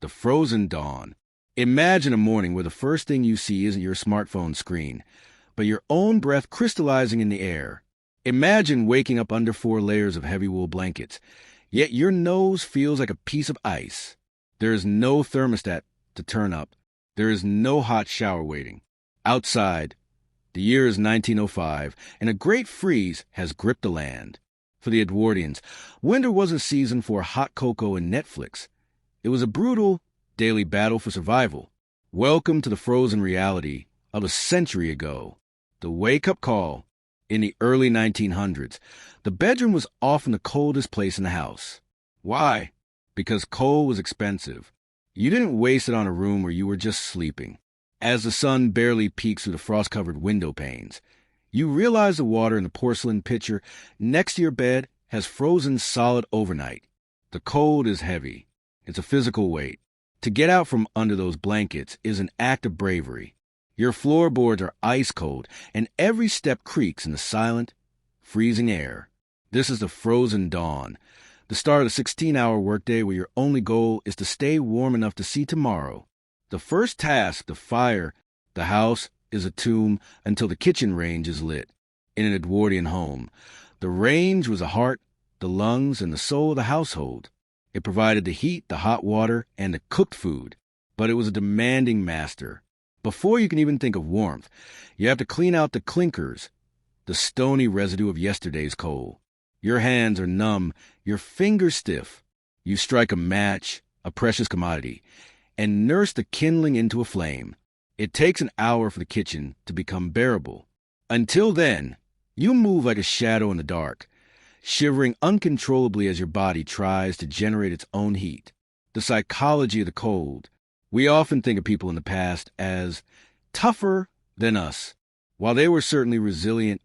The frozen dawn. Imagine a morning where the first thing you see isn't your smartphone screen, but your own breath crystallizing in the air. Imagine waking up under 4 layers of heavy wool blankets, yet your nose feels like a piece of ice. There is no thermostat to turn up. There is no hot shower waiting. Outside, the year is 1905, and a great freeze has gripped the land. For the Edwardians, winter wasn't a season for hot cocoa and Netflix. It was a brutal, daily battle for survival. Welcome to the frozen reality of a century ago. The wake-up call. In the early 1900s, the bedroom was often the coldest place in the house. Why? Because coal was expensive. You didn't waste it on a room where you were just sleeping. As the sun barely peeks through the frost-covered window panes, you realize the water in the porcelain pitcher next to your bed has frozen solid overnight. The cold is heavy. It's a physical weight. To get out from under those blankets is an act of bravery. Your floorboards are ice cold, and every step creaks in the silent, freezing air. This is the frozen dawn, the start of the 16-hour workday where your only goal is to stay warm enough to see tomorrow. The first task to fire the house is a tomb until the kitchen range is lit. In an Edwardian home, the range was the heart, the lungs, and the soul of the household. It provided the heat, the hot water, and the cooked food, but it was a demanding master. Before you can even think of warmth, you have to clean out the clinkers, the stony residue of yesterday's coal. Your hands are numb, your fingers stiff. You strike a match, a precious commodity, and nurse the kindling into a flame. It takes an hour for the kitchen to become bearable. Until then, you move like a shadow in the dark, shivering uncontrollably as your body tries to generate its own heat. The psychology of the cold. We often think of people in the past as tougher than us. While they were certainly resilient,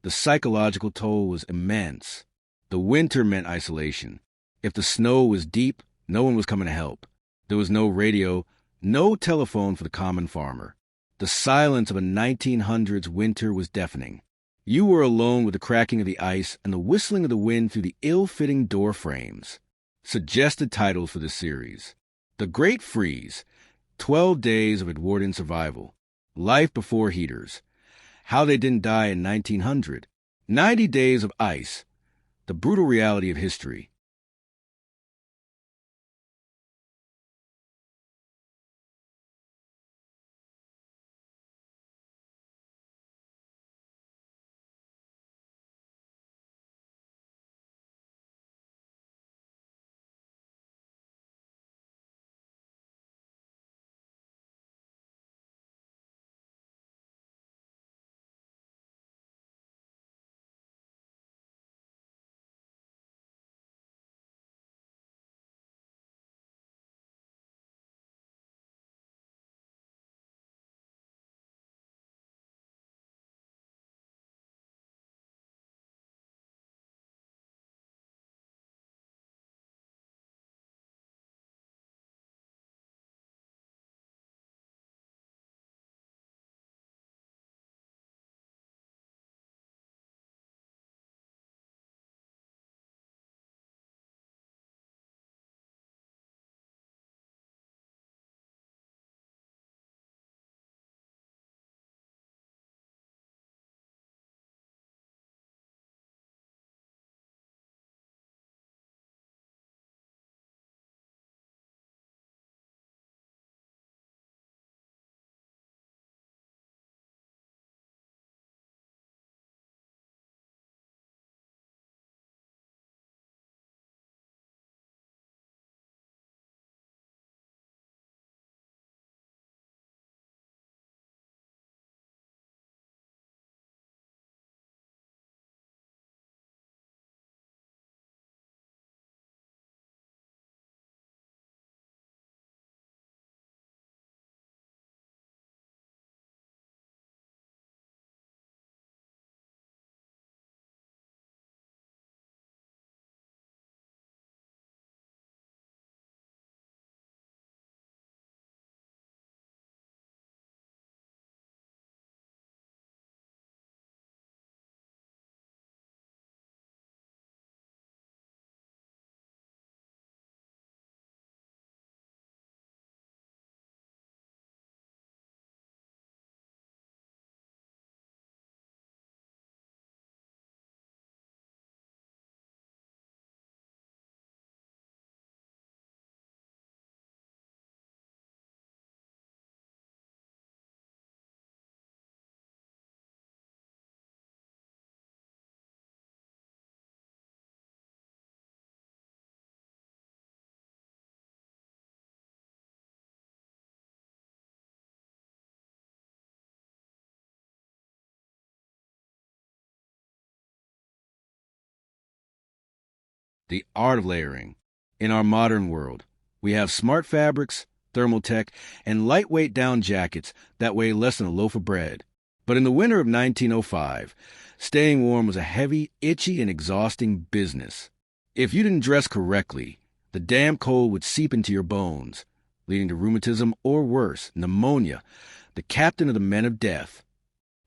the psychological toll was immense. The winter meant isolation. If the snow was deep, no one was coming to help. There was no radio, no telephone for the common farmer. The silence of a 1900s winter was deafening. You were alone with the cracking of the ice and the whistling of the wind through the ill-fitting door frames. Suggested titles for this series: The Great Freeze, 12 Days of Edwardian Survival, Life Before Heaters, How They Didn't Die in 1900, 90 Days of Ice, The Brutal Reality of History. The art of layering. In our modern world, we have smart fabrics, thermal tech, and lightweight down jackets that weigh less than a loaf of bread. But in the winter of 1905, staying warm was a heavy, itchy, and exhausting business. If you didn't dress correctly, the damp cold would seep into your bones, leading to rheumatism or worse, pneumonia, the captain of the men of death.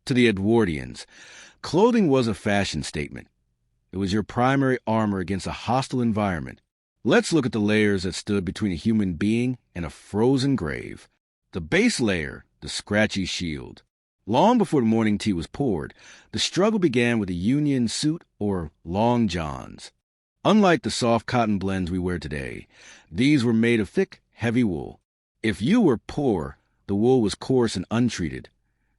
To the Edwardians, clothing was a fashion statement. It was your primary armor against a hostile environment. Let's look at the layers that stood between a human being and a frozen grave. The base layer, the scratchy shield. Long before the morning tea was poured, the struggle began with a union suit or long johns. Unlike the soft cotton blends we wear today, these were made of thick, heavy wool. If you were poor, the wool was coarse and untreated,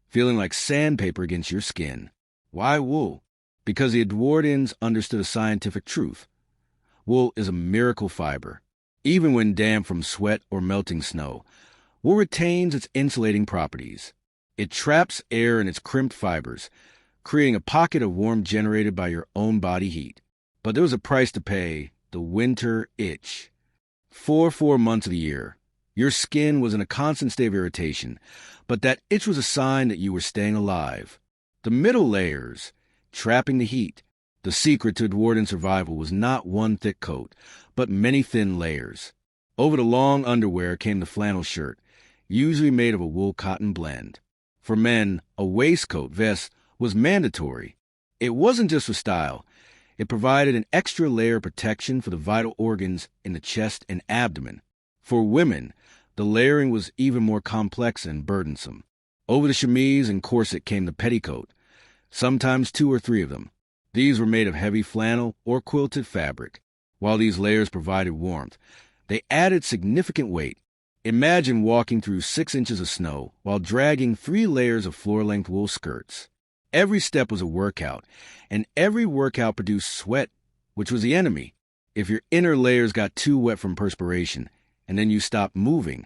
feeling like sandpaper against your skin. Why wool? Because the Edwardians understood a scientific truth. Wool is a miracle fiber. Even when damp from sweat or melting snow, wool retains its insulating properties. It traps air in its crimped fibers, creating a pocket of warmth generated by your own body heat. But there was a price to pay, the winter itch. For 4 months of the year, your skin was in a constant state of irritation, but that itch was a sign that you were staying alive. The middle layers, trapping the heat. The secret to Edwardian survival was not one thick coat, but many thin layers. Over the long underwear came the flannel shirt, usually made of a wool-cotton blend. For men, a waistcoat vest was mandatory. It wasn't just for style. It provided an extra layer of protection for the vital organs in the chest and abdomen. For women, the layering was even more complex and burdensome. Over the chemise and corset came the petticoat, sometimes 2 or 3 of them. These were made of heavy flannel or quilted fabric. While these layers provided warmth, they added significant weight. Imagine walking through 6 inches of snow while dragging 3 layers of floor-length wool skirts. Every step was a workout, and every workout produced sweat, which was the enemy. If your inner layers got too wet from perspiration, and then you stopped moving,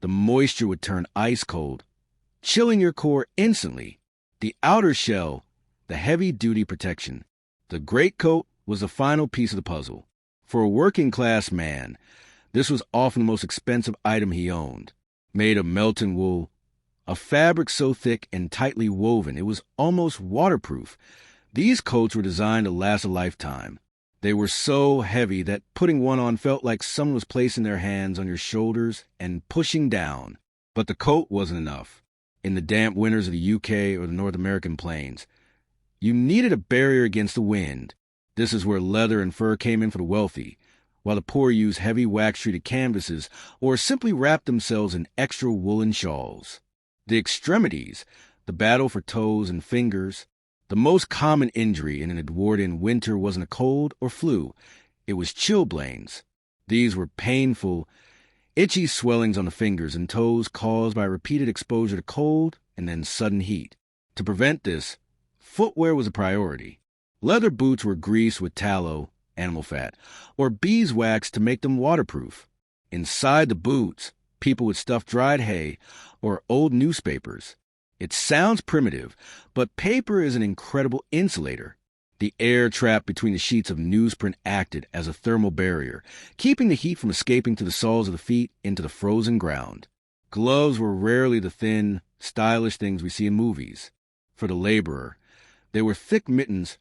the moisture would turn ice cold, chilling your core instantly. The outer shell, the heavy-duty protection. The greatcoat was the final piece of the puzzle. For a working-class man, this was often the most expensive item he owned. Made of melting wool, a fabric so thick and tightly woven it was almost waterproof. These coats were designed to last a lifetime. They were so heavy that putting one on felt like someone was placing their hands on your shoulders and pushing down. But the coat wasn't enough. In the damp winters of the UK or the North American plains, you needed a barrier against the wind. This is where leather and fur came in for the wealthy, while the poor used heavy wax-treated canvases or simply wrapped themselves in extra woolen shawls. The extremities, the battle for toes and fingers. The most common injury in an Edwardian winter wasn't a cold or flu. It was chilblains. These were painful, itchy swellings on the fingers and toes caused by repeated exposure to cold and then sudden heat. To prevent this, footwear was a priority. Leather boots were greased with tallow, animal fat, or beeswax to make them waterproof. Inside the boots, people would stuff dried hay or old newspapers. It sounds primitive, but paper is an incredible insulator. The air trapped between the sheets of newsprint acted as a thermal barrier, keeping the heat from escaping to the soles of the feet into the frozen ground. Gloves were rarely the thin, stylish things we see in movies. For the laborer, they were thick mittens,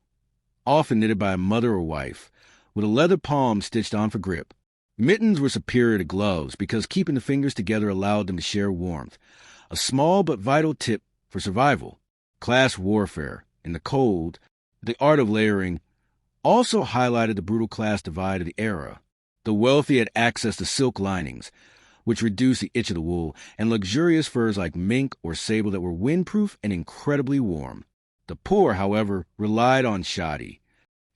often knitted by a mother or wife, with a leather palm stitched on for grip. Mittens were superior to gloves because keeping the fingers together allowed them to share warmth, a small but vital tip for survival. Class warfare, in the cold, the art of layering, also highlighted the brutal class divide of the era. The wealthy had access to silk linings, which reduced the itch of the wool, and luxurious furs like mink or sable that were windproof and incredibly warm. The poor, however, relied on shoddy.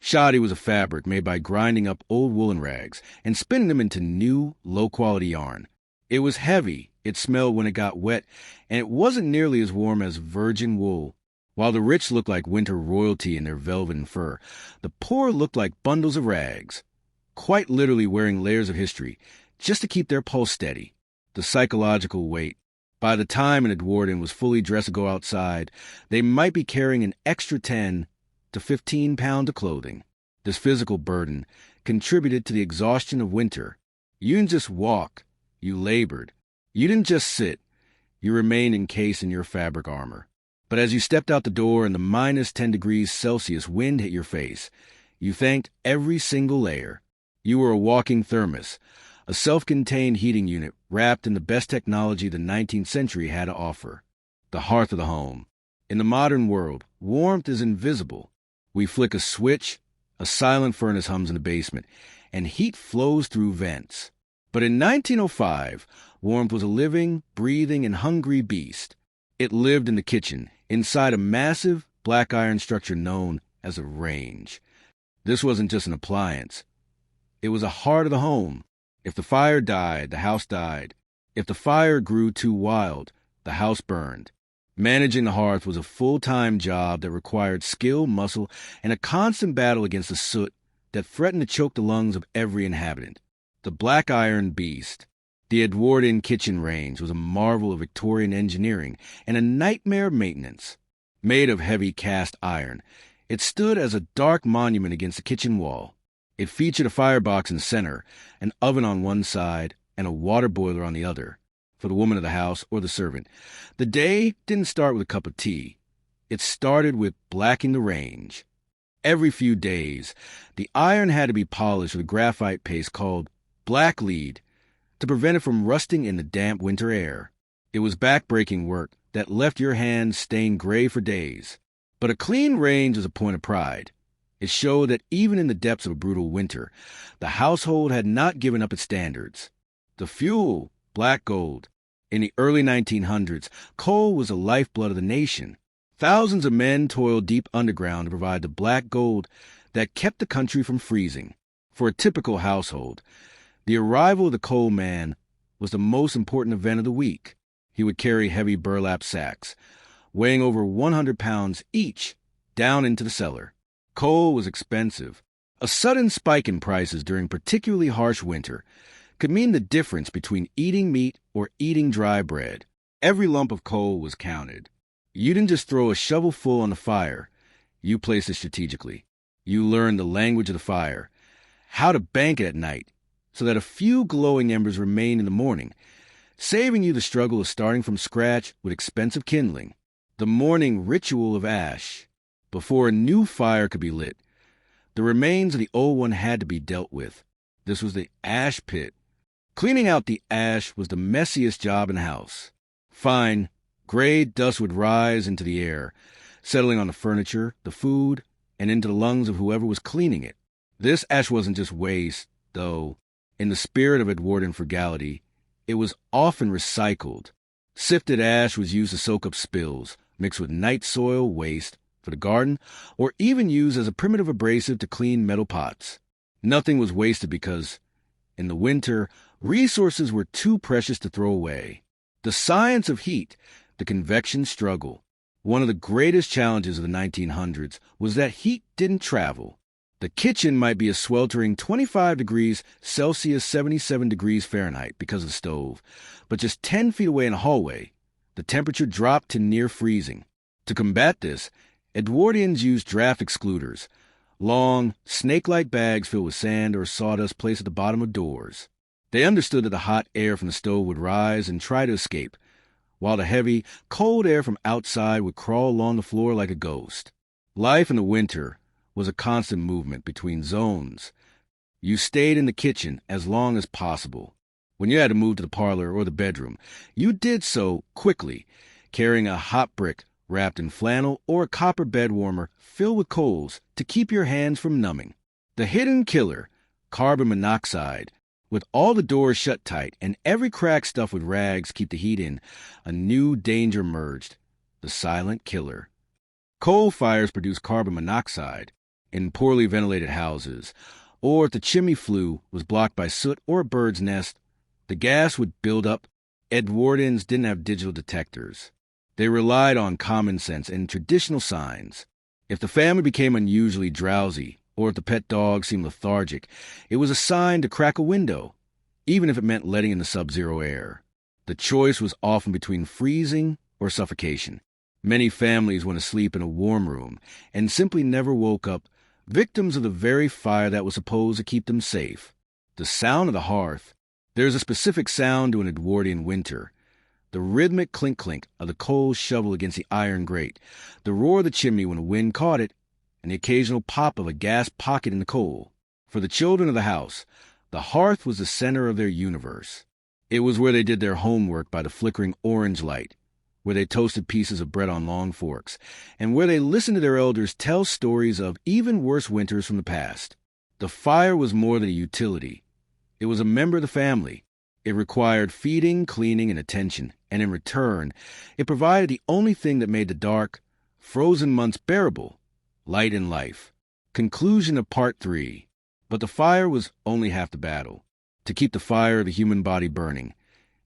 Shoddy was a fabric made by grinding up old woolen rags and spinning them into new, low-quality yarn. It was heavy, it smelled when it got wet, and it wasn't nearly as warm as virgin wool. While the rich looked like winter royalty in their velvet and fur, the poor looked like bundles of rags, quite literally wearing layers of history, just to keep their pulse steady. The psychological weight. By the time an Edwardian was fully dressed to go outside, they might be carrying an extra 10 to 15 pounds of clothing. This physical burden contributed to the exhaustion of winter. You didn't just walk, you labored. You didn't just sit, you remained encased in your fabric armor. But as you stepped out the door and the minus 10 degrees Celsius wind hit your face, you thanked every single layer. You were a walking thermos, a self-contained heating unit wrapped in the best technology the 19th century had to offer. The hearth of the home. In the modern world, warmth is invisible. We flick a switch, a silent furnace hums in the basement, and heat flows through vents. But in 1905, warmth was a living, breathing, and hungry beast. It lived in the kitchen, inside a massive black iron structure known as a range. This wasn't just an appliance. It was a heart of the home. If the fire died, the house died. If the fire grew too wild, the house burned. Managing the hearth was a full-time job that required skill, muscle, and a constant battle against the soot that threatened to choke the lungs of every inhabitant. The black iron beast. The Edwardian kitchen range was a marvel of Victorian engineering and a nightmare of maintenance. Made of heavy cast iron, it stood as a dark monument against the kitchen wall. It featured a firebox in the center, an oven on one side, and a water boiler on the other, for the woman of the house or the servant. The day didn't start with a cup of tea. It started with blacking the range. Every few days, the iron had to be polished with a graphite paste called black lead to prevent it from rusting in the damp winter air. It was back-breaking work that left your hands stained gray for days. But a clean range was a point of pride. It showed that even in the depths of a brutal winter, the household had not given up its standards. The fuel, black gold. In the early 1900s, coal was the lifeblood of the nation. Thousands of men toiled deep underground to provide the black gold that kept the country from freezing. For a typical household, the arrival of the coal man was the most important event of the week. He would carry heavy burlap sacks, weighing over 100 pounds each, down into the cellar. Coal was expensive. A sudden spike in prices during particularly harsh winter could mean the difference between eating meat or eating dry bread. Every lump of coal was counted. You didn't just throw a shovelful on the fire. You placed it strategically. You learned the language of the fire, how to bank it at night, so that a few glowing embers remained in the morning, saving you the struggle of starting from scratch with expensive kindling. The morning ritual of ash. Before a new fire could be lit, the remains of the old one had to be dealt with. This was the ash pit. Cleaning out the ash was the messiest job in the house. Fine, gray dust would rise into the air, settling on the furniture, the food, and into the lungs of whoever was cleaning it. This ash wasn't just waste, though. In the spirit of Edwardian frugality, it was often recycled. Sifted ash was used to soak up spills, mixed with night soil waste for the garden, or even used as a primitive abrasive to clean metal pots. Nothing was wasted because, in the winter, resources were too precious to throw away. The science of heat, the convection struggle. One of the greatest challenges of the 1900s was that heat didn't travel. The kitchen might be a sweltering 25 degrees Celsius, 77 degrees Fahrenheit because of the stove, but just 10 feet away in a hallway, the temperature dropped to near freezing. To combat this, Edwardians used draft excluders, long, snake-like bags filled with sand or sawdust placed at the bottom of doors. They understood that the hot air from the stove would rise and try to escape, while the heavy, cold air from outside would crawl along the floor like a ghost. Life in the winter was a constant movement between zones. You stayed in the kitchen as long as possible. When you had to move to the parlor or the bedroom, you did so quickly, carrying a hot brick wrapped in flannel or a copper bed warmer filled with coals to keep your hands from numbing. The hidden killer, carbon monoxide, with all the doors shut tight and every crack stuffed with rags keep the heat in, a new danger emerged, the silent killer. Coal fires produce carbon monoxide in poorly ventilated houses, or if the chimney flue was blocked by soot or a bird's nest, the gas would build up. Edwardians didn't have digital detectors. They relied on common sense and traditional signs. If the family became unusually drowsy, or if the pet dog seemed lethargic, it was a sign to crack a window, even if it meant letting in the sub-zero air. The choice was often between freezing or suffocation. Many families went to sleep in a warm room and simply never woke up victims of the very fire that was supposed to keep them safe. The sound of the hearth. There's a specific sound to an Edwardian winter. The rhythmic clink-clink of the coal shovel against the iron grate, the roar of the chimney when the wind caught it, and the occasional pop of a gas pocket in the coal. For the children of the house, the hearth was the center of their universe. It was where they did their homework by the flickering orange light, where they toasted pieces of bread on long forks, and where they listened to their elders tell stories of even worse winters from the past. The fire was more than a utility. It was a member of the family. It required feeding, cleaning, and attention, and in return, it provided the only thing that made the dark, frozen months bearable, light in life. Conclusion of Part 3. But the fire was only half the battle. To keep the fire of the human body burning,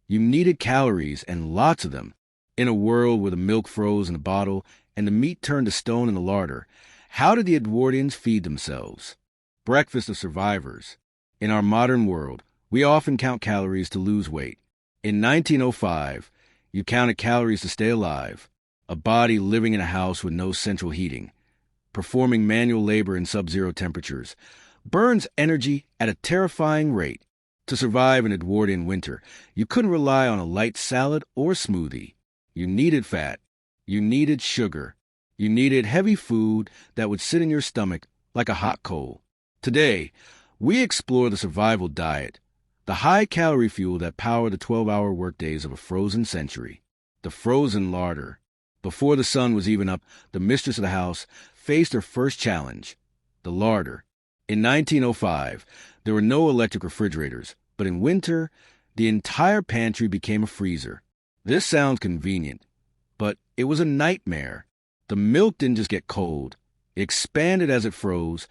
you needed calories, and lots of them. In a world where the milk froze in the bottle and the meat turned to stone in the larder, how did the Edwardians feed themselves? Breakfast of survivors. In our modern world, we often count calories to lose weight. In 1905, you counted calories to stay alive, a body living in a house with no central heating, performing manual labor in sub-zero temperatures, burns energy at a terrifying rate. To survive an Edwardian winter, you couldn't rely on a light salad or smoothie. You needed fat. You needed sugar. You needed heavy food that would sit in your stomach like a hot coal. Today, we explore the survival diet, the high-calorie fuel that powered the 12-hour workdays of a frozen century. The frozen larder. Before the sun was even up, the mistress of the house faced her first challenge, the larder. In 1905, there were no electric refrigerators, but in winter, the entire pantry became a freezer. This sounds convenient, but it was a nightmare. The milk didn't just get cold. It expanded as it froze,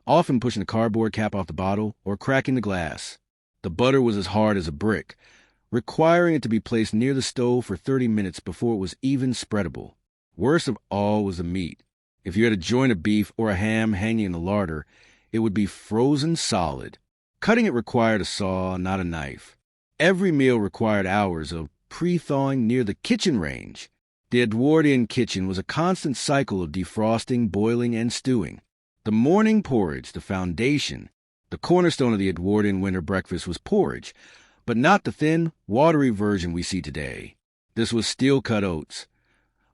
often pushing the cardboard cap off the bottle or cracking the glass. The butter was as hard as a brick, requiring it to be placed near the stove for 30 minutes before it was even spreadable. Worst of all was the meat. If you had a joint of beef or a ham hanging in the larder, it would be frozen solid. Cutting it required a saw, not a knife. Every meal required hours of pre-thawing near the kitchen range. The Edwardian kitchen was a constant cycle of defrosting, boiling, and stewing. The morning porridge, the foundation. The cornerstone of the Edwardian winter breakfast was porridge, but not the thin, watery version we see today. This was steel-cut oats.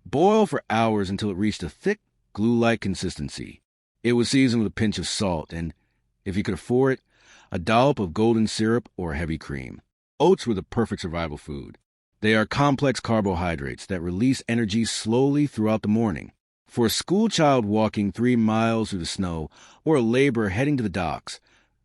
Boil for hours until it reached a thick, glue-like consistency. It was seasoned with a pinch of salt and, if you could afford it, a dollop of golden syrup or heavy cream. Oats were the perfect survival food. They are complex carbohydrates that release energy slowly throughout the morning. For a schoolchild walking 3 miles through the snow or a laborer heading to the docks,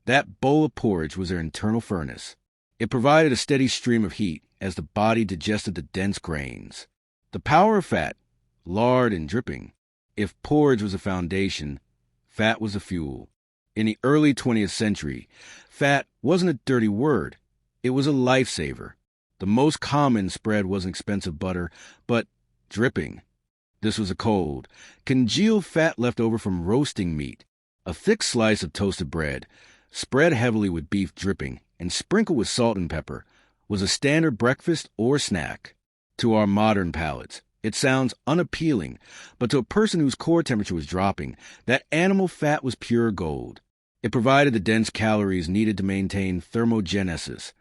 that bowl of porridge was their internal furnace. It provided a steady stream of heat as the body digested the dense grains. The power of fat, lard and dripping. If porridge was a foundation, fat was the fuel. In the early 20th century, fat wasn't a dirty word. It was a lifesaver. The most common spread wasn't expensive butter, but dripping. This was a cold, congealed fat left over from roasting meat. A thick slice of toasted bread, spread heavily with beef dripping and sprinkled with salt and pepper, was a standard breakfast or snack. To our modern palates, it sounds unappealing, but to a person whose core temperature was dropping, that animal fat was pure gold. It provided the dense calories needed to maintain thermogenesis,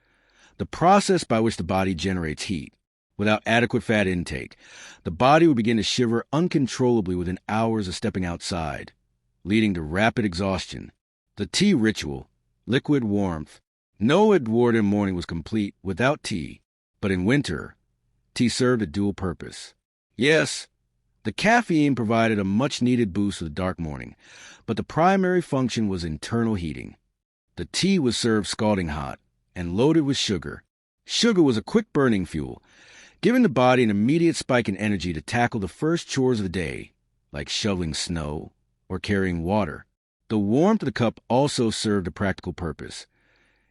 the process by which the body generates heat. Without adequate fat intake, the body would begin to shiver uncontrollably within hours of stepping outside, leading to rapid exhaustion. The tea ritual, liquid warmth. No Edwardian morning was complete without tea, but in winter, tea served a dual purpose. Yes, the caffeine provided a much-needed boost for the dark morning, but the primary function was internal heating. The tea was served scalding hot and loaded with sugar. Sugar was a quick-burning fuel, giving the body an immediate spike in energy to tackle the first chores of the day, like shoveling snow or carrying water. The warmth of the cup also served a practical purpose.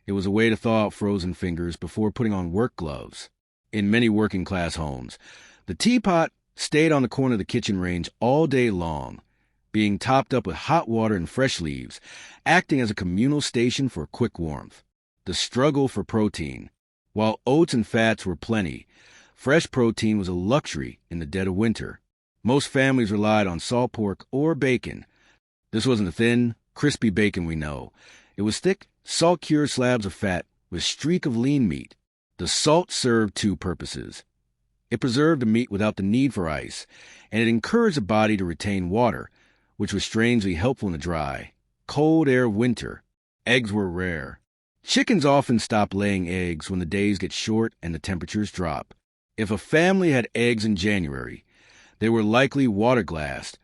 It was a way to thaw out frozen fingers before putting on work gloves. In many working-class homes, the teapot stayed on the corner of the kitchen range all day long, being topped up with hot water and fresh leaves, acting as a communal station for quick warmth. The struggle for protein. While oats and fats were plenty, fresh protein was a luxury in the dead of winter. Most families relied on salt pork or bacon, This wasn't the thin, crispy bacon we know. It was thick, salt-cured slabs of fat with a streak of lean meat. The salt served two purposes. It preserved the meat without the need for ice, and it encouraged the body to retain water, which was strangely helpful in the dry, cold air of winter. Eggs were rare. Chickens often stop laying eggs when the days get short and the temperatures drop. If a family had eggs in January, they were likely water-glassed,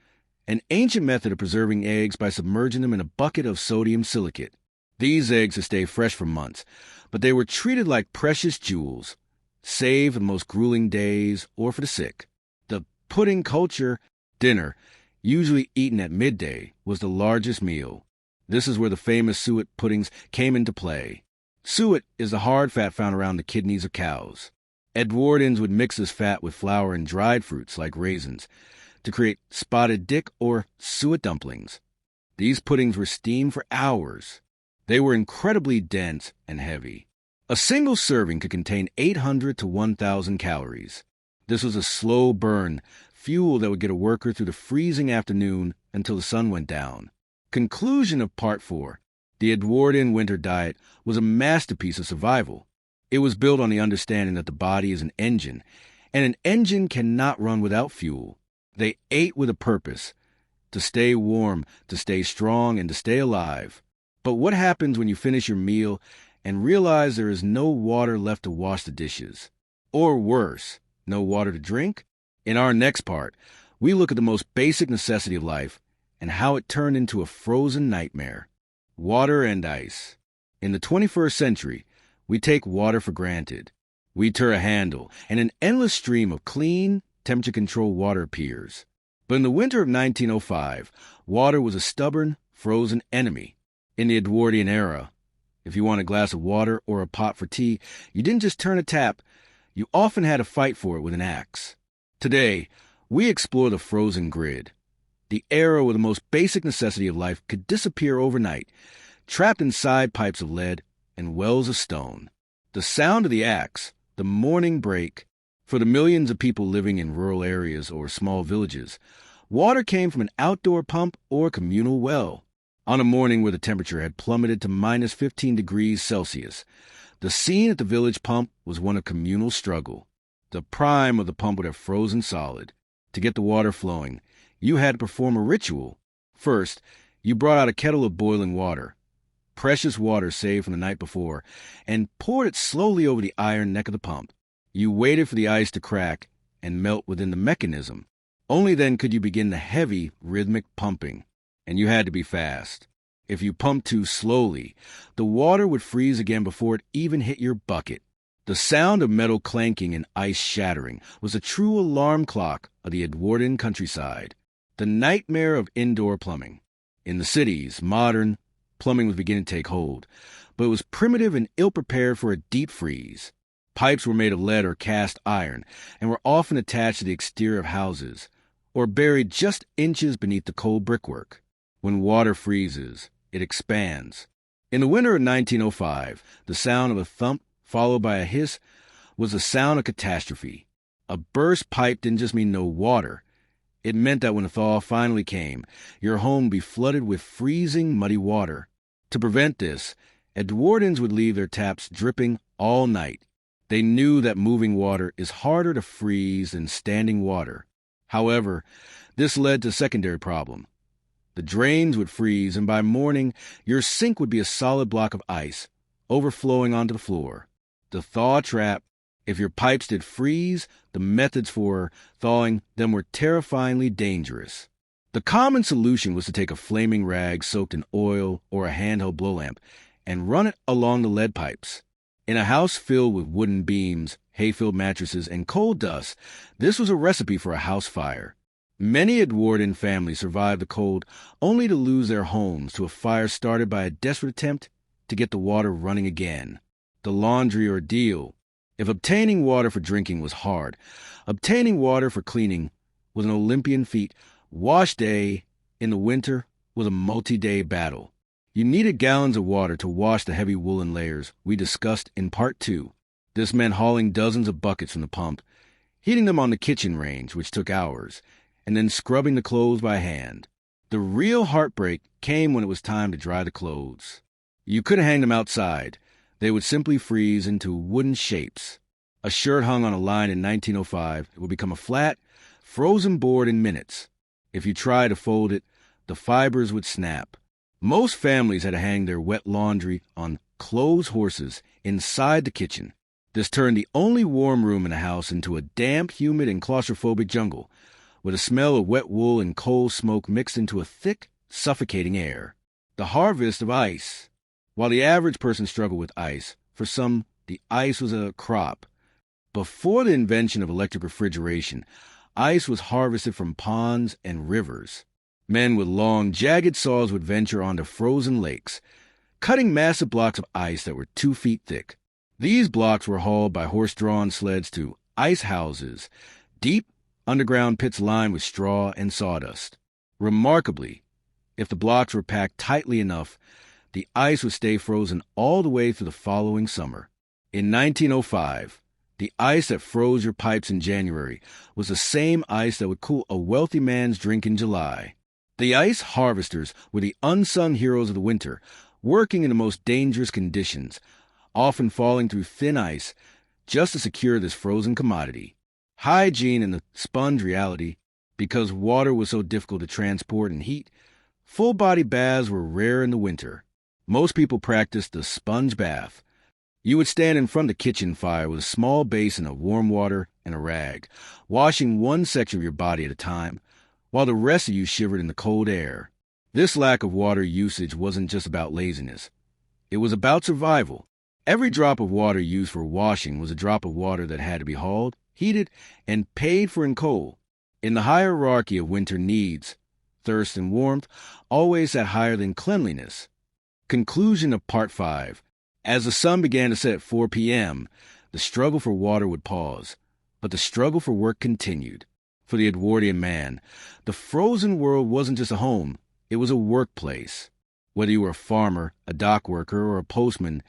an ancient method of preserving eggs by submerging them in a bucket of sodium silicate. These eggs would stay fresh for months, but they were treated like precious jewels, saved for the most grueling days or for the sick. The pudding culture dinner, usually eaten at midday, was the largest meal. This is where the famous suet puddings came into play. Suet is the hard fat found around the kidneys of cows. Edwardians would mix this fat with flour and dried fruits like raisins to create spotted dick or suet dumplings. These puddings were steamed for hours. They were incredibly dense and heavy. A single serving could contain 800 to 1,000 calories. This was a slow burn, fuel that would get a worker through the freezing afternoon until the sun went down. Conclusion of Part 4. The Edwardian winter diet was a masterpiece of survival. It was built on the understanding that the body is an engine, and an engine cannot run without fuel. They ate with a purpose, to stay warm, to stay strong, and to stay alive. But what happens when you finish your meal and realize there is no water left to wash the dishes? Or worse, no water to drink? In our next part, we look at the most basic necessity of life and how it turned into a frozen nightmare. Water and ice. In the 21st century, we take water for granted. We turn a handle, and an endless stream of clean, temperature-controlled water appears. But in the winter of 1905, water was a stubborn, frozen enemy. In the Edwardian era, if you want a glass of water or a pot for tea, you didn't just turn a tap, you often had to fight for it with an axe. Today, we explore the frozen grid. The era where the most basic necessity of life could disappear overnight, trapped inside pipes of lead and wells of stone. The sound of the axe, the morning break. For the millions of people living in rural areas or small villages, water came from an outdoor pump or communal well. On a morning where the temperature had plummeted to minus 15 degrees Celsius, the scene at the village pump was one of communal struggle. The prime of the pump would have frozen solid. To get the water flowing, you had to perform a ritual. First, you brought out a kettle of boiling water, precious water saved from the night before, and poured it slowly over the iron neck of the pump. You waited for the ice to crack and melt within the mechanism. Only then could you begin the heavy, rhythmic pumping. And you had to be fast. If you pumped too slowly, the water would freeze again before it even hit your bucket. The sound of metal clanking and ice shattering was a true alarm clock of the Edwardian countryside. The nightmare of indoor plumbing. In the cities, modern plumbing was beginning to take hold, but it was primitive and ill-prepared for a deep freeze. Pipes were made of lead or cast iron and were often attached to the exterior of houses or buried just inches beneath the cold brickwork. When water freezes, it expands. In the winter of 1905, the sound of a thump followed by a hiss was the sound of catastrophe. A burst pipe didn't just mean no water. It meant that when the thaw finally came, your home would be flooded with freezing, muddy water. To prevent this, Edwardians would leave their taps dripping all night. They knew that moving water is harder to freeze than standing water. However, this led to a secondary problem. The drains would freeze, and by morning, your sink would be a solid block of ice, overflowing onto the floor. The thaw trap. If your pipes did freeze, the methods for thawing them were terrifyingly dangerous. The common solution was to take a flaming rag soaked in oil or a handheld blow lamp and run it along the lead pipes. In a house filled with wooden beams, hay-filled mattresses, and coal dust, this was a recipe for a house fire. Many Edwardian families survived the cold only to lose their homes to a fire started by a desperate attempt to get the water running again. The laundry ordeal. If obtaining water for drinking was hard, obtaining water for cleaning was an Olympian feat. Wash day in the winter was a multi-day battle. You needed gallons of water to wash the heavy woolen layers we discussed in Part 2. This meant hauling dozens of buckets from the pump, heating them on the kitchen range, which took hours, and then scrubbing the clothes by hand. The real heartbreak came when it was time to dry the clothes. You couldn't hang them outside. They would simply freeze into wooden shapes. A shirt hung on a line in 1905 would become a flat, frozen board in minutes. If you tried to fold it, the fibers would snap. Most families had to hang their wet laundry on clothes horses inside the kitchen. This turned the only warm room in the house into a damp, humid, and claustrophobic jungle, with a smell of wet wool and coal smoke mixed into a thick, suffocating air. The harvest of ice. While the average person struggled with ice, for some, the ice was a crop. Before the invention of electric refrigeration, ice was harvested from ponds and rivers. Men with long, jagged saws would venture onto frozen lakes, cutting massive blocks of ice that were 2 feet thick. These blocks were hauled by horse-drawn sleds to ice houses, deep underground pits lined with straw and sawdust. Remarkably, if the blocks were packed tightly enough, the ice would stay frozen all the way through the following summer. In 1905, the ice that froze your pipes in January was the same ice that would cool a wealthy man's drink in July. The ice harvesters were the unsung heroes of the winter, working in the most dangerous conditions, often falling through thin ice just to secure this frozen commodity. Hygiene and the sponge reality. Because water was so difficult to transport and heat, full-body baths were rare in the winter. Most people practiced the sponge bath. You would stand in front of the kitchen fire with a small basin of warm water and a rag, washing one section of your body at a time, while the rest of you shivered in the cold air. This lack of water usage wasn't just about laziness. It was about survival. Every drop of water used for washing was a drop of water that had to be hauled, heated, and paid for in coal. In the hierarchy of winter needs, thirst and warmth always sat higher than cleanliness. Conclusion of Part 5. As the sun began to set at 4 p.m., the struggle for water would pause, but the struggle for work continued. For the Edwardian man, the frozen world wasn't just a home, it was a workplace. Whether you were a farmer, a dock worker, or a postman,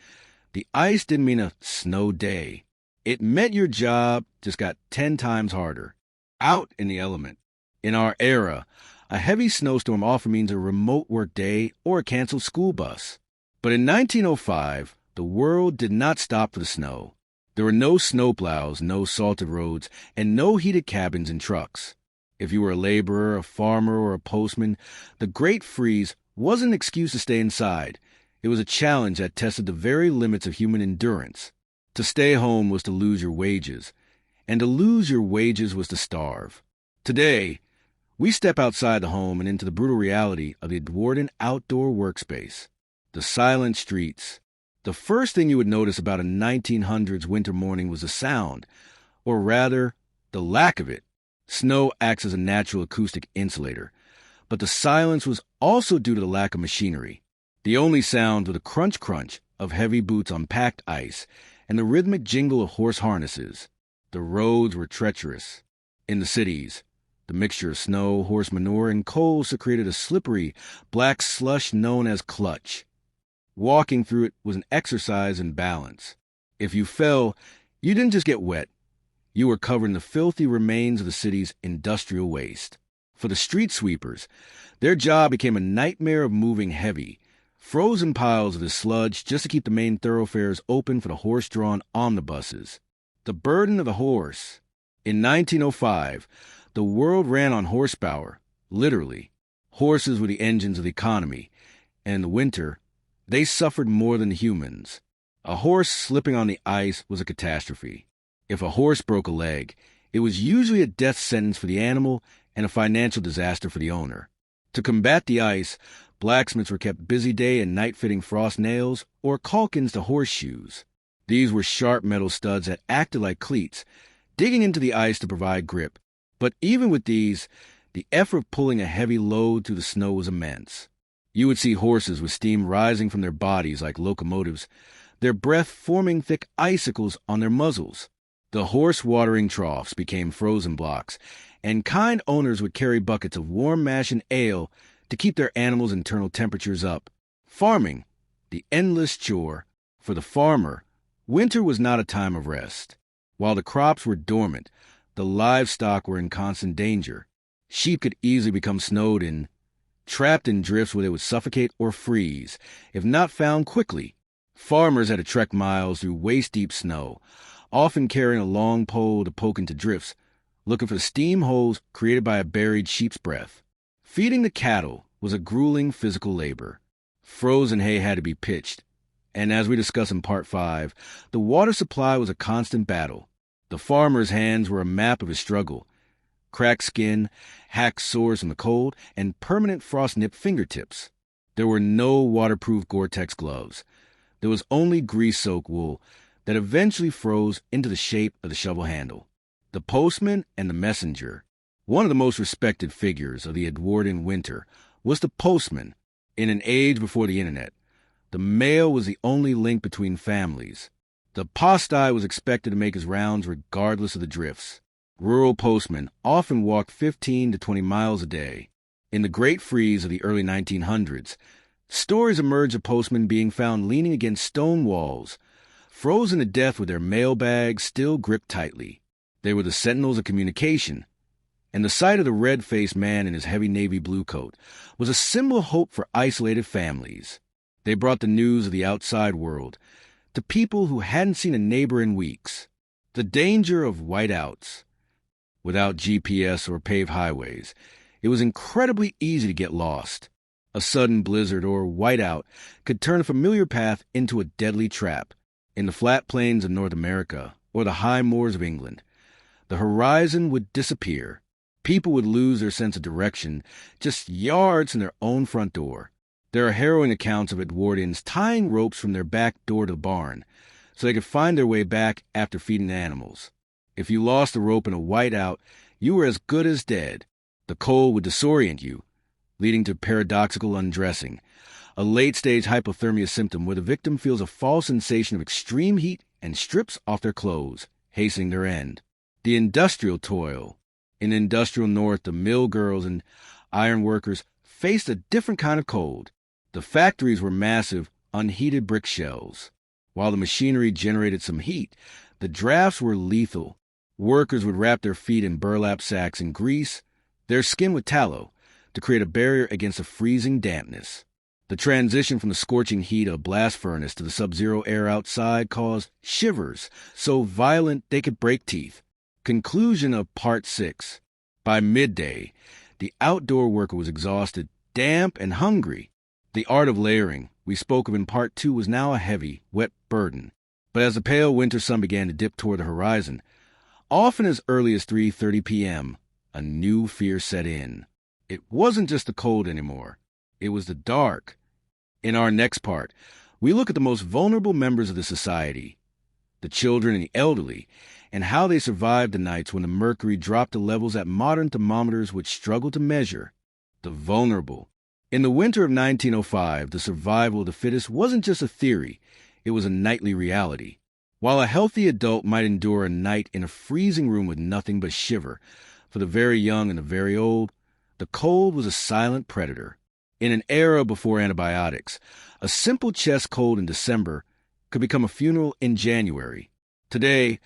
the ice didn't mean a snow day. It meant your job just got 10 times harder. Out in the element. In our era, a heavy snowstorm often means a remote work day or a canceled school bus. But in 1905, the world did not stop for the snow. There were no snowplows, no salted roads, and no heated cabins and trucks. If you were a laborer, a farmer, or a postman, the Great Freeze wasn't an excuse to stay inside. It was a challenge that tested the very limits of human endurance. To stay home was to lose your wages, and to lose your wages was to starve. Today, we step outside the home and into the brutal reality of the Edwardian outdoor workspace. The silent streets. The first thing you would notice about a 1900s winter morning was the sound, or rather, the lack of it. Snow acts as a natural acoustic insulator, but the silence was also due to the lack of machinery. The only sounds were the crunch-crunch of heavy boots on packed ice and the rhythmic jingle of horse harnesses. The roads were treacherous. In the cities, the mixture of snow, horse manure, and coal secreted a slippery, black slush known as clutch. Walking through it was an exercise in balance. If you fell, you didn't just get wet. You were covered in the filthy remains of the city's industrial waste. For the street sweepers, their job became a nightmare of moving heavy, frozen piles of this sludge just to keep the main thoroughfares open for the horse-drawn omnibuses. The burden of the horse. In 1905, the world ran on horsepower, literally. Horses were the engines of the economy, and in the winter, they suffered more than the humans. A horse slipping on the ice was a catastrophe. If a horse broke a leg, it was usually a death sentence for the animal and a financial disaster for the owner. To combat the ice, blacksmiths were kept busy day and night fitting frost nails or caulkins to horseshoes. These were sharp metal studs that acted like cleats, digging into the ice to provide grip. But even with these, the effort of pulling a heavy load through the snow was immense. You would see horses with steam rising from their bodies like locomotives, their breath forming thick icicles on their muzzles. The horse watering troughs became frozen blocks, and kind owners would carry buckets of warm mash and ale to keep their animals' internal temperatures up. Farming, the endless chore. For the farmer, winter was not a time of rest. While the crops were dormant, the livestock were in constant danger. Sheep could easily become snowed in. trapped in drifts where they would suffocate or freeze, if not found quickly. Farmers had to trek miles through waist-deep snow, often carrying a long pole to poke into drifts, looking for steam holes created by a buried sheep's breath. Feeding the cattle was a grueling physical labor. Frozen hay had to be pitched, and as we discuss in Part 5, the water supply was a constant battle. The farmer's hands were a map of his struggle. Cracked skin, hacked sores from the cold, and permanent frost-nipped fingertips. There were no waterproof Gore-Tex gloves. There was only grease-soaked wool that eventually froze into the shape of the shovel handle. The postman and the messenger. One of the most respected figures of the Edwardian winter was the postman. In an age before the internet, the mail was the only link between families. The postie was expected to make his rounds regardless of the drifts. Rural postmen often walked 15 to 20 miles a day. In the Great Freeze of the early 1900s, stories emerged of postmen being found leaning against stone walls, frozen to death with their mailbags still gripped tightly. They were the sentinels of communication, and the sight of the red-faced man in his heavy navy blue coat was a symbol of hope for isolated families. They brought the news of the outside world to people who hadn't seen a neighbor in weeks. The danger of whiteouts. Without GPS or paved highways, it was incredibly easy to get lost. A sudden blizzard or whiteout could turn a familiar path into a deadly trap. In the flat plains of North America or the high moors of England, the horizon would disappear. People would lose their sense of direction just yards from their own front door. There are harrowing accounts of Edwardians tying ropes from their back door to the barn so they could find their way back after feeding the animals. If you lost the rope in a whiteout, you were as good as dead. The cold would disorient you, leading to paradoxical undressing, a late-stage hypothermia symptom where the victim feels a false sensation of extreme heat and strips off their clothes, hastening their end. The industrial toil. In the industrial north, the mill girls and iron workers faced a different kind of cold. The factories were massive, unheated brick shells. While the machinery generated some heat, the drafts were lethal. Workers would wrap their feet in burlap sacks and grease, their skin with tallow, to create a barrier against the freezing dampness. The transition from the scorching heat of a blast furnace to the sub-zero air outside caused shivers so violent they could break teeth. Conclusion of Part 6. By midday, the outdoor worker was exhausted, damp, and hungry. The art of layering, we spoke of in Part 2, was now a heavy, wet burden. But as the pale winter sun began to dip toward the horizon, often as early as 3:30 p.m., a new fear set in. It wasn't just the cold anymore. It was the dark. In our next part, we look at the most vulnerable members of the society, the children and the elderly, and how they survived the nights when the mercury dropped to levels that modern thermometers would struggle to measure. The vulnerable. In the winter of 1905, the survival of the fittest wasn't just a theory, it was a nightly reality. While a healthy adult might endure a night in a freezing room with nothing but shiver, for the very young and the very old, the cold was a silent predator. In an era before antibiotics, a simple chest cold in December could become a funeral in January. Today,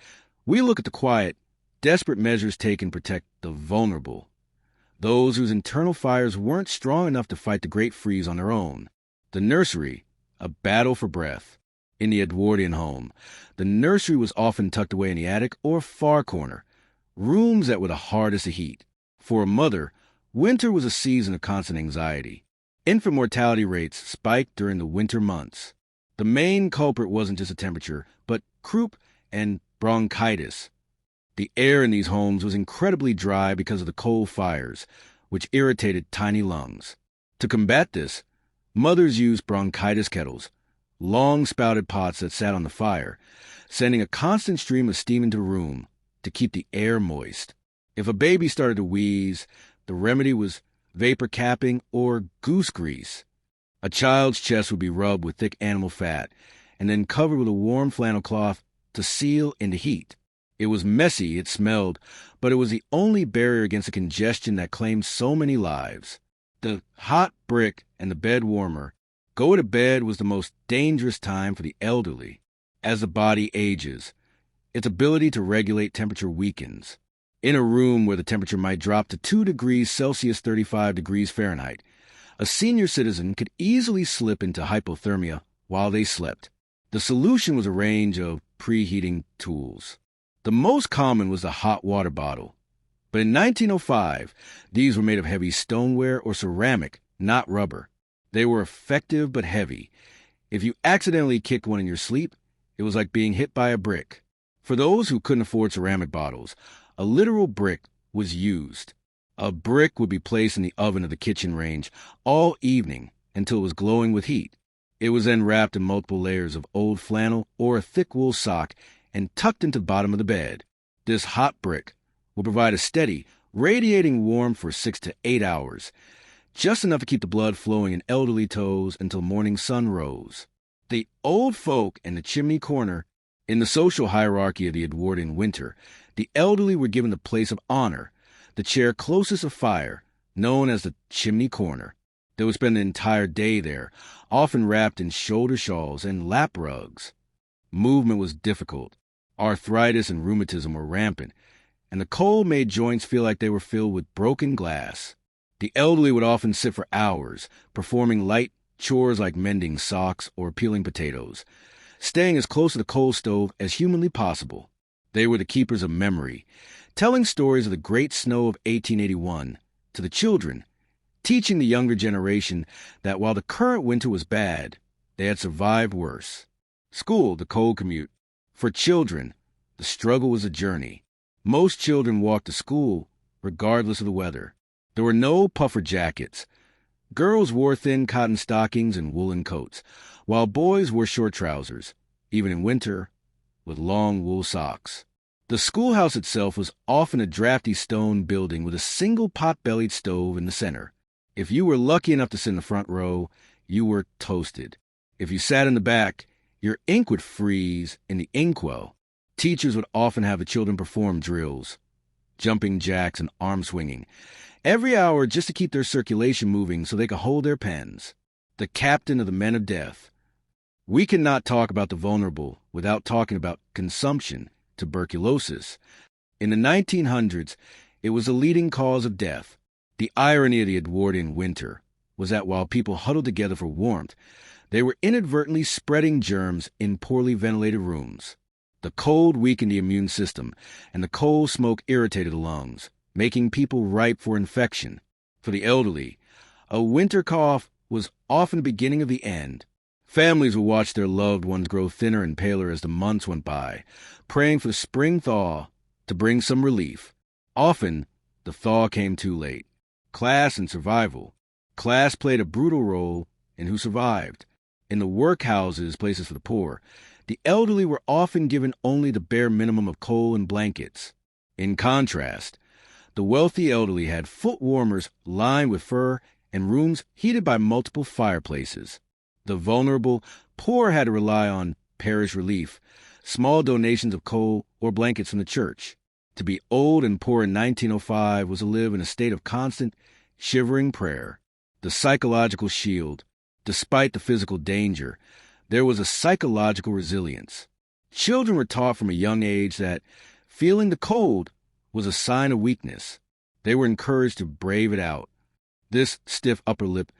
we look at the quiet, desperate measures taken to protect the vulnerable, those whose internal fires weren't strong enough to fight the Great Freeze on their own. The nursery, a battle for breath. In the Edwardian home, the nursery was often tucked away in the attic or far corner, rooms that were the hardest to heat. For a mother, winter was a season of constant anxiety. Infant mortality rates spiked during the winter months. The main culprit wasn't just the temperature, but croup and bronchitis. The air in these homes was incredibly dry because of the coal fires, which irritated tiny lungs. To combat this, mothers used bronchitis kettles, long-spouted pots that sat on the fire, sending a constant stream of steam into the room to keep the air moist. If a baby started to wheeze, the remedy was vapor capping or goose grease. A child's chest would be rubbed with thick animal fat and then covered with a warm flannel cloth to seal in the heat. It was messy, it smelled, but it was the only barrier against the congestion that claimed so many lives. The hot brick and the bed warmer. Go to bed was the most dangerous time for the elderly. As the body ages, its ability to regulate temperature weakens. In a room where the temperature might drop to 2 degrees Celsius 35 degrees Fahrenheit, A senior citizen could easily slip into hypothermia while they slept. The solution was a range of preheating tools. The most common was the hot water bottle. But in 1905, these were made of heavy stoneware or ceramic, not rubber. They were effective but heavy. If you accidentally kicked one in your sleep, it was like being hit by a brick. For those who couldn't afford ceramic bottles, a literal brick was used. A brick would be placed in the oven of the kitchen range all evening until it was glowing with heat. It was then wrapped in multiple layers of old flannel or a thick wool sock and tucked into the bottom of the bed. This hot brick will provide a steady, radiating warmth for 6 to 8 hours, just enough to keep the blood flowing in elderly toes until morning sun rose. The old folk in the chimney corner. In the social hierarchy of the Edwardian winter, the elderly were given the place of honor, the chair closest of fire, known as the chimney corner. They would spend the entire day there, often wrapped in shoulder shawls and lap rugs. Movement was difficult. Arthritis and rheumatism were rampant, and the cold made joints feel like they were filled with broken glass. The elderly would often sit for hours, performing light chores like mending socks or peeling potatoes, staying as close to the coal stove as humanly possible. They were the keepers of memory, telling stories of the great snow of 1881 to the children, teaching the younger generation that while the current winter was bad, they had survived worse. School, the cold commute. For children, the struggle was a journey. Most children walked to school regardless of the weather. There were no puffer jackets. Girls wore thin cotton stockings and woolen coats, while boys wore short trousers, even in winter, with long wool socks. The schoolhouse itself was often a drafty stone building with a single pot-bellied stove in the center. If you were lucky enough to sit in the front row, you were toasted. If you sat in the back, your ink would freeze in the inkwell. Teachers would often have the children perform drills, jumping jacks and arm swinging, every hour just to keep their circulation moving so they could hold their pens. The captain of the men of death. We cannot talk about the vulnerable without talking about consumption, tuberculosis. In the 1900s, it was the leading cause of death. The irony of the Edwardian winter was that while people huddled together for warmth, they were inadvertently spreading germs in poorly ventilated rooms. The cold weakened the immune system, and the cold smoke irritated the lungs, making people ripe for infection. For the elderly, a winter cough was often the beginning of the end. Families would watch their loved ones grow thinner and paler as the months went by, praying for the spring thaw to bring some relief. Often, the thaw came too late. Class and survival. Class played a brutal role in who survived. In the workhouses, places for the poor, the elderly were often given only the bare minimum of coal and blankets. In contrast, the wealthy elderly had foot warmers lined with fur and rooms heated by multiple fireplaces. The vulnerable, poor had to rely on parish relief, small donations of coal or blankets from the church. To be old and poor in 1905 was to live in a state of constant, shivering prayer. The psychological shield. Despite the physical danger, there was a psychological resilience. Children were taught from a young age that feeling the cold was a sign of weakness. They were encouraged to brave it out. This stiff upper lip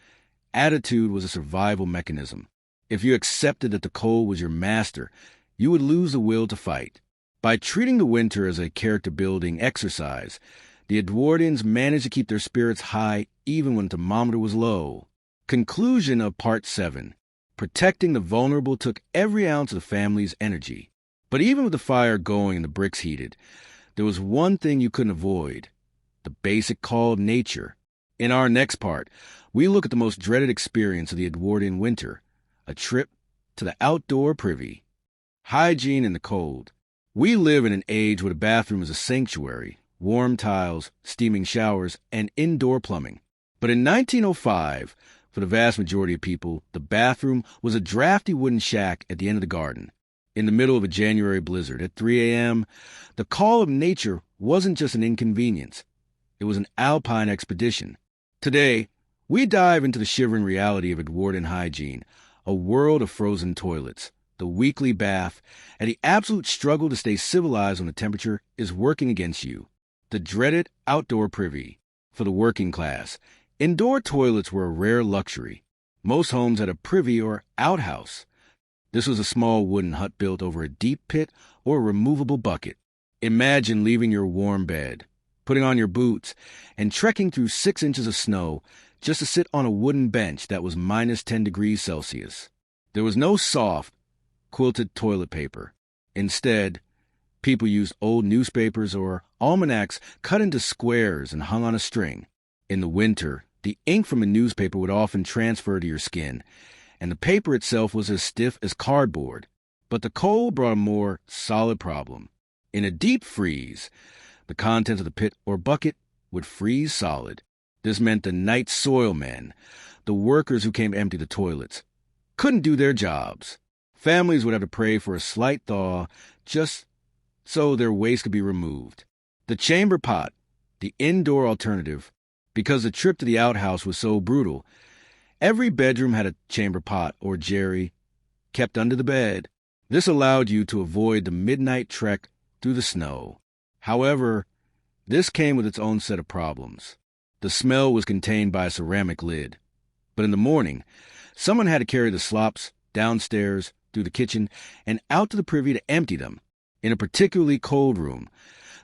attitude was a survival mechanism. If you accepted that the cold was your master, you would lose the will to fight. By treating the winter as a character-building exercise, the Edwardians managed to keep their spirits high even when the thermometer was low. Conclusion of Part 7. Protecting the vulnerable took every ounce of the family's energy. But even with the fire going and the bricks heated, there was one thing you couldn't avoid: the basic call of nature. In our next part, we look at the most dreaded experience of the Edwardian winter, a trip to the outdoor privy. Hygiene in the cold. We live in an age where the bathroom is a sanctuary, warm tiles, steaming showers, and indoor plumbing. But in 1905, for the vast majority of people, the bathroom was a drafty wooden shack at the end of the garden. In the middle of a January blizzard at 3 a.m., the call of nature wasn't just an inconvenience. It was an alpine expedition. Today, we dive into the shivering reality of Edwardian hygiene, a world of frozen toilets, the weekly bath, and the absolute struggle to stay civilized when the temperature is working against you. The dreaded outdoor privy. For the working class, Indoor toilets were a rare luxury. Most homes had a privy or outhouse. This was a small wooden hut built over a deep pit or a removable bucket. Imagine leaving your warm bed, putting on your boots, and trekking through 6 inches of snow just to sit on a wooden bench that was minus 10 degrees Celsius. There was no soft, quilted toilet paper. Instead, people used old newspapers or almanacs cut into squares and hung on a string. In the winter, the ink from a newspaper would often transfer to your skin, and the paper itself was as stiff as cardboard. But the cold brought a more solid problem. In a deep freeze, the contents of the pit or bucket would freeze solid. This meant the night soil men, the workers who came to empty the toilets, couldn't do their jobs. Families would have to pray for a slight thaw just so their waste could be removed. The chamber pot, the indoor alternative, because the trip to the outhouse was so brutal, every bedroom had a chamber pot or jerry kept under the bed. This allowed you to avoid the midnight trek through the snow. However, this came with its own set of problems. The smell was contained by a ceramic lid. But in the morning, someone had to carry the slops downstairs through the kitchen and out to the privy to empty them. In a particularly cold room,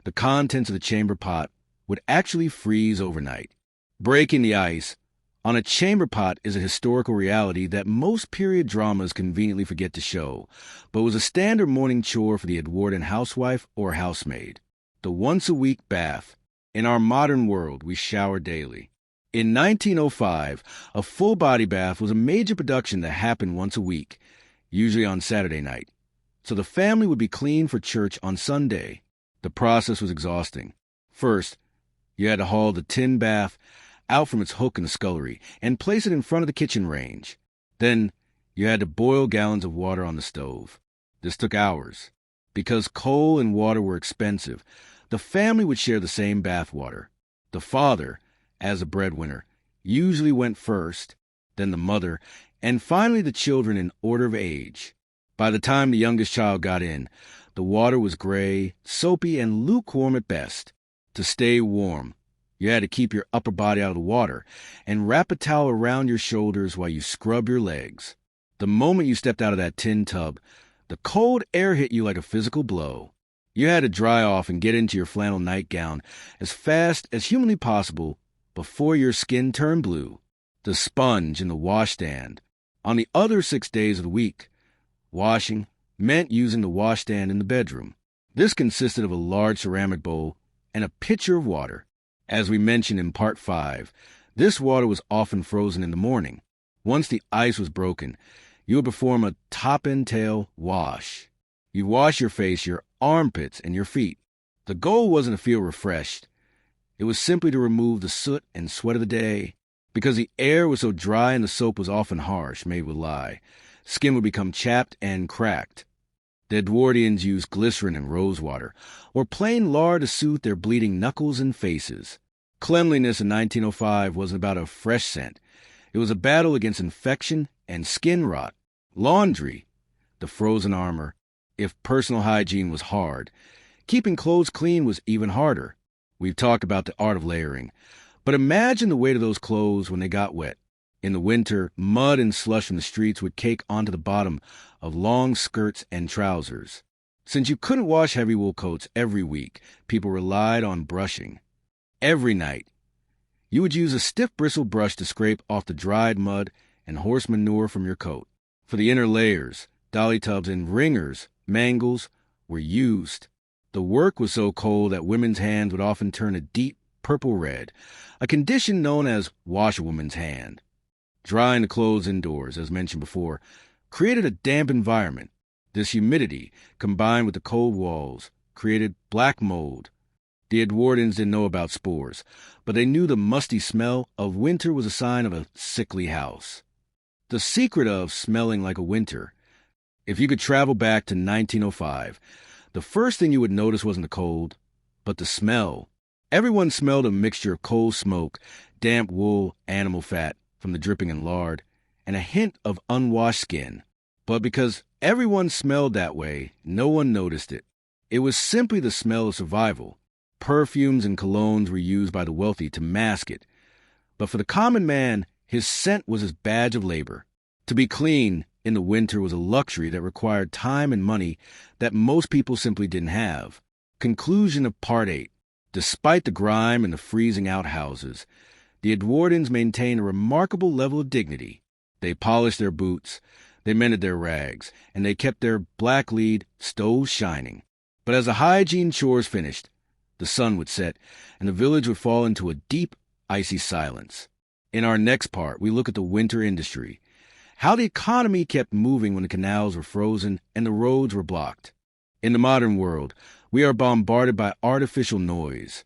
the contents of the chamber pot would actually freeze overnight. Breaking the ice on a chamber pot is a historical reality that most period dramas conveniently forget to show, but was a standard morning chore for the Edwardian housewife or housemaid. The once-a-week bath. In our modern world, we shower daily. In 1905, a full-body bath was a major production that happened once a week, usually on Saturday night. So the family would be clean for church on Sunday. The process was exhausting. First, you had to haul the tin bath out from its hook in the scullery and place it in front of the kitchen range. Then, you had to boil gallons of water on the stove. This took hours. Because coal and water were expensive, the family would share the same bath water. The father, as a breadwinner, usually went first, then the mother, and finally the children in order of age. By the time the youngest child got in, the water was gray, soapy, and lukewarm at best. To stay warm, you had to keep your upper body out of the water and wrap a towel around your shoulders while you scrub your legs. The moment you stepped out of that tin tub, the cold air hit you like a physical blow. You had to dry off and get into your flannel nightgown as fast as humanly possible before your skin turned blue. The sponge in the washstand. On the other 6 days of the week, washing meant using the washstand in the bedroom. This consisted of a large ceramic bowl and a pitcher of water. As we mentioned in Part 5, this water was often frozen in the morning. Once the ice was broken, you would perform a top and tail wash. You'd wash your face, your armpits, and your feet. The goal wasn't to feel refreshed. It was simply to remove the soot and sweat of the day. Because the air was so dry and the soap was often harsh, made with lye, skin would become chapped and cracked. The Edwardians used glycerin and rosewater, or plain lard to soothe their bleeding knuckles and faces. Cleanliness in 1905 wasn't about a fresh scent. It was a battle against infection and skin rot. Laundry, the frozen armor. If personal hygiene was hard, keeping clothes clean was even harder. We've talked about the art of layering. But imagine the weight of those clothes when they got wet. In the winter, mud and slush from the streets would cake onto the bottom of long skirts and trousers. Since you couldn't wash heavy wool coats every week, people relied on brushing. Every night, you would use a stiff bristle brush to scrape off the dried mud and horse manure from your coat. For the inner layers, dolly tubs and wringers, mangles, were used. The work was so cold that women's hands would often turn a deep purple red, a condition known as washerwoman's hand. Drying the clothes indoors, as mentioned before, created a damp environment. This humidity, combined with the cold walls, created black mold. The Edwardians didn't know about spores, but they knew the musty smell of winter was a sign of a sickly house. The secret of smelling like a winter. If you could travel back to 1905, the first thing you would notice wasn't the cold, but the smell. Everyone smelled a mixture of coal smoke, damp wool, animal fat from the dripping in lard, and a hint of unwashed skin. But because everyone smelled that way, no one noticed it. It was simply the smell of survival. Perfumes and colognes were used by the wealthy to mask it. But for the common man, his scent was his badge of labor. To be clean in the winter was a luxury that required time and money that most people simply didn't have. Conclusion of Part 8. Despite the grime and the freezing outhouses, the Edwardans maintained a remarkable level of dignity. They polished their boots, they mended their rags, and they kept their black-lead stoves shining. But as the hygiene chores finished, the sun would set, and the village would fall into a deep, icy silence. In our next part, we look at the winter industry, how the economy kept moving when the canals were frozen and the roads were blocked. In the modern world, we are bombarded by artificial noise,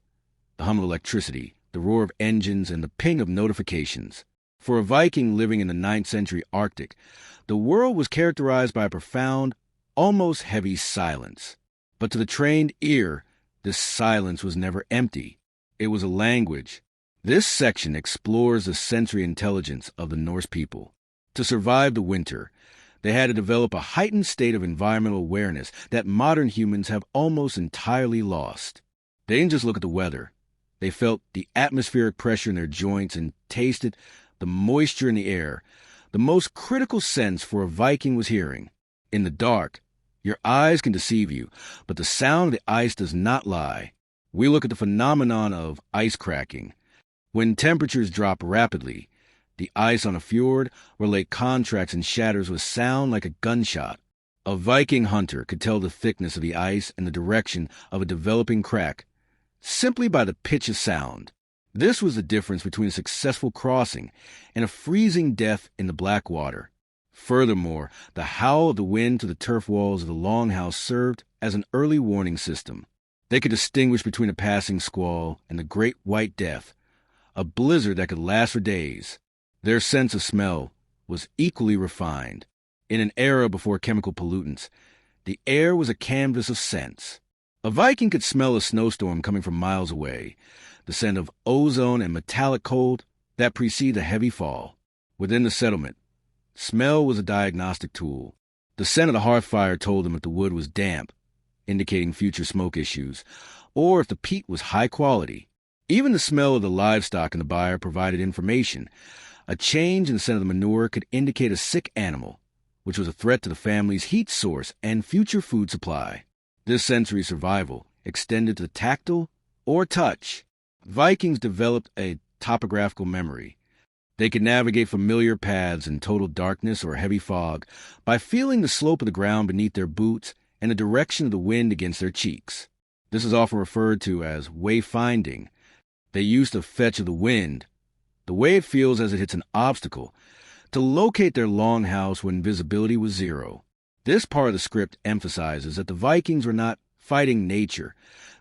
the hum of electricity, the roar of engines, and the ping of notifications. For a Viking living in the 9th century Arctic, the world was characterized by a profound, almost heavy silence. But to the trained ear, this silence was never empty. It was a language. This section explores the sensory intelligence of the Norse people. To survive the winter, they had to develop a heightened state of environmental awareness that modern humans have almost entirely lost. They didn't just look at the weather. They felt the atmospheric pressure in their joints and tasted the moisture in the air. The most critical sense for a Viking was hearing. In the dark, your eyes can deceive you, but the sound of the ice does not lie. We look at the phenomenon of ice cracking. When temperatures drop rapidly, the ice on a fjord or lake contracts and shatters with sound like a gunshot. A Viking hunter could tell the thickness of the ice and the direction of a developing crack simply by the pitch of sound. This was the difference between a successful crossing and a freezing death in the black water. Furthermore, the howl of the wind to the turf walls of the longhouse served as an early warning system. They could distinguish between a passing squall and the great white death, a blizzard that could last for days. Their sense of smell was equally refined. In an era before chemical pollutants, the air was a canvas of scents. A Viking could smell a snowstorm coming from miles away, the scent of ozone and metallic cold that precede a heavy fall. Within the settlement, smell was a diagnostic tool. The scent of the hearth fire told them if the wood was damp, indicating future smoke issues, or if the peat was high quality. Even the smell of the livestock in the byre provided information. A change in the scent of the manure could indicate a sick animal, which was a threat to the family's heat source and future food supply. This sensory survival extended to tactile or touch. Vikings developed a topographical memory. They could navigate familiar paths in total darkness or heavy fog by feeling the slope of the ground beneath their boots and the direction of the wind against their cheeks. This is often referred to as wayfinding. They used the fetch of the wind, the way it feels as it hits an obstacle, to locate their longhouse when visibility was zero. This part of the script emphasizes that the Vikings were not fighting nature.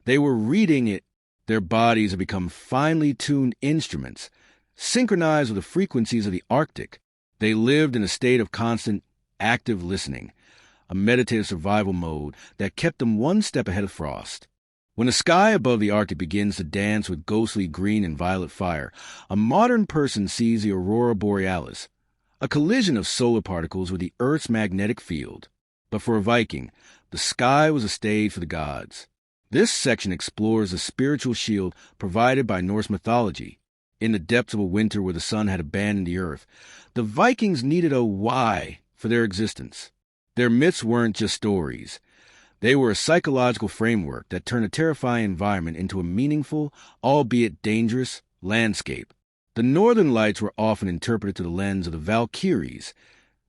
They were reading it. Their bodies had become finely tuned instruments, synchronized with the frequencies of the Arctic. They lived in a state of constant, active listening, a meditative survival mode that kept them one step ahead of frost. When the sky above the Arctic begins to dance with ghostly green and violet fire, a modern person sees the aurora borealis, a collision of solar particles with the Earth's magnetic field. But for a Viking, the sky was a stage for the gods. This section explores the spiritual shield provided by Norse mythology. In the depths of a winter where the sun had abandoned the earth, the Vikings needed a why for their existence. Their myths weren't just stories. They were a psychological framework that turned a terrifying environment into a meaningful, albeit dangerous, landscape. The northern lights were often interpreted through the lens of the Valkyries,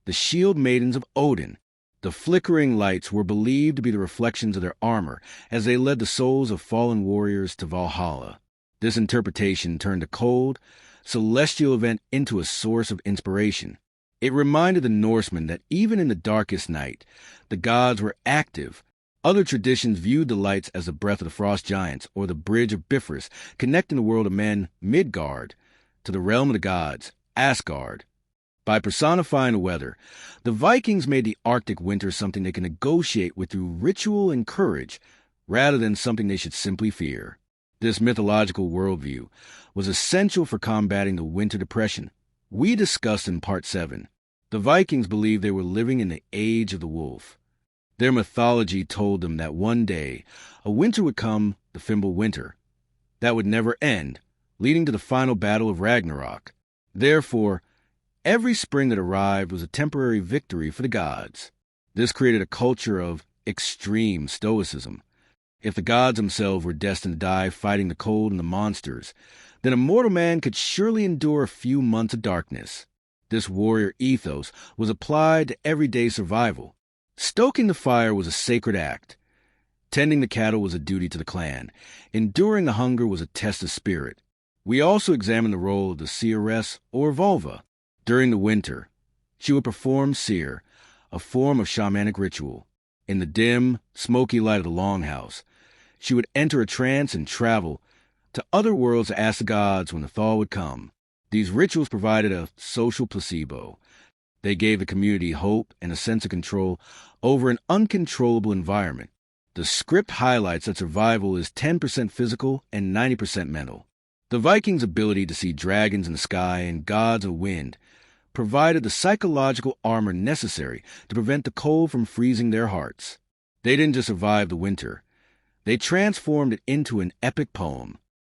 the shield maidens of Odin. The flickering lights were believed to be the reflections of their armor as they led the souls of fallen warriors to Valhalla. This interpretation turned a cold, celestial event into a source of inspiration. It reminded the Norsemen that even in the darkest night, the gods were active. Other traditions viewed the lights as the breath of the frost giants or the bridge of Bifrost, connecting the world of men, Midgard, to the realm of the gods, Asgard. By personifying the weather, the Vikings made the Arctic winter something they could negotiate with through ritual and courage, rather than something they should simply fear. This mythological worldview was essential for combating the winter depression we discussed in Part 7. The Vikings believed they were living in the age of the wolf. Their mythology told them that one day a winter would come, the Fimbul winter, that would never end, leading to the final battle of Ragnarok. Therefore, every spring that arrived was a temporary victory for the gods. This created a culture of extreme stoicism. If the gods themselves were destined to die fighting the cold and the monsters, then a mortal man could surely endure a few months of darkness. This warrior ethos was applied to everyday survival. Stoking the fire was a sacred act. Tending the cattle was a duty to the clan. Enduring the hunger was a test of spirit. We also examined the role of the seeress or vulva. During the winter, she would perform seer, a form of shamanic ritual. In the dim, smoky light of the longhouse, she would enter a trance and travel to other worlds to ask the gods when the thaw would come. These rituals provided a social placebo. They gave the community hope and a sense of control over an uncontrollable environment. The script highlights that survival is 10% physical and 90% mental. The Vikings' ability to see dragons in the sky and gods of wind provided the psychological armor necessary to prevent the cold from freezing their hearts. They didn't just survive the winter. They transformed it into an epic poem.